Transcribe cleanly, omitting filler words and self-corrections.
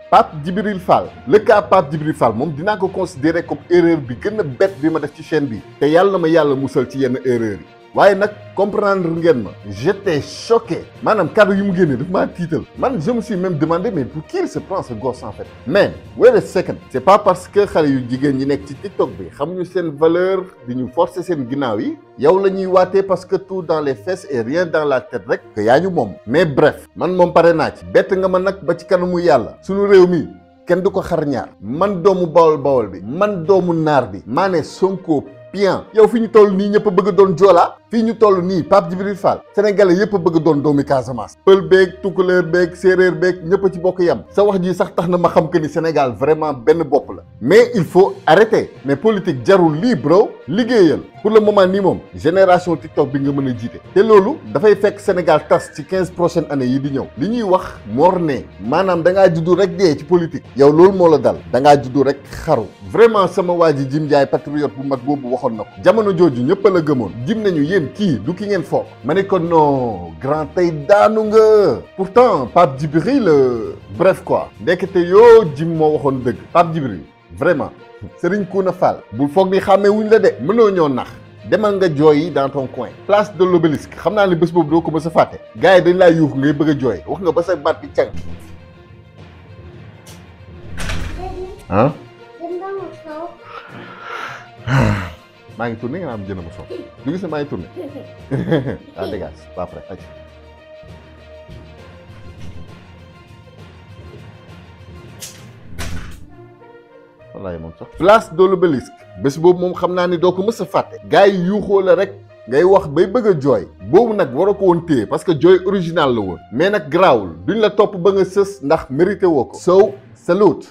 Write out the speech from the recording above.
Pape Djibril Fall le cas Pape Djibril Fall moom dinaa ko considérer comme erreur bi gën a bête bi ma def ci chaîne bi te yàlla na ma yàlla musal ci yenn erreur yi waaye nag comprendre ngeen ma j'étais choqué maanaam kàddu yi mu génnee daf maa tiital man je me suis même demandé mais pour qui il se prend ce gosse en fait mais wait a second c'est pas parce que xale yu jigéen ñi nekk ci TikTok bi xamuñu seen valeur di ñu forcer seen ginnaaw yi yow la ñuy waatee parce que tout dans les fesses et rien dans la tête rek que yaa ñu moom mais bref man moom pare naa ci bett nga ma nag ba ci kanamu yàlla suñu réew mi kenn du ko xar ñaar man doomu bawol bi man doomu naar bi maa ne Sonko bien yow fi ñu toll nii ñëpp a bëgg doon Joola fii ñu toll nii Pape Djibril Fall sénégalais yëpp a bëgg doon doomi Casamance pël beeg tukuleur beeg séeréer beeg ñëpp a ci bokk yam sa wax ji sax tax na ma xam que ni Sénégal vraiment benn bopp la mais il faut arrêter mais politique jarul lii bro liggéeyal pour le moment nii moom génération TikTok bi nga mën a jiite te loolu dafay fekk Sénégal tas ci 15 prochaines années yi di ñëw li ñuy wax morne maanaam da ngaa juddu rek dee ci politique yow loolu moo la dal da ngaa juddu rek xaru vraiment sama waa ji Jim Ndiaye patriote bu mag boobu waxoon na ko jamono jooju ñëpp a la gëmoon jim nañu yéen kii du ki ngeen foog ma ne ko non grand tey daanu nga pourtant Pape Djibril bref quoi ndekete yoo jim moo waxoon dëgg Pape Djibril vraiment Serigne Kouna Fall bul foog ni xàmmee wuñ la de mënoo ñoo nax demal nga jooyi dans ton coin place de l'Obélisque xam naa ne bés boobu doo ko mës a fàtte gars yi dañ laa yuux ngay bëgg a jooy wax nga ba sa baat bi càng ah maa ngi tourné nga naa am jënd ma soog du gis ne maa ngi tourné ah dégage pas après aj wallaay moom sax place de l'Obélisque bés boobu moom xam naa ni doo ko mës a fàtte gars yi yuuxoo la rek ngay wax bay bëgg a jooy boobu nag waroo ko woon téye parce que jooy original la woon mais nag garaawul duñ la topp ba nga sës ndax mérité woo ko so salute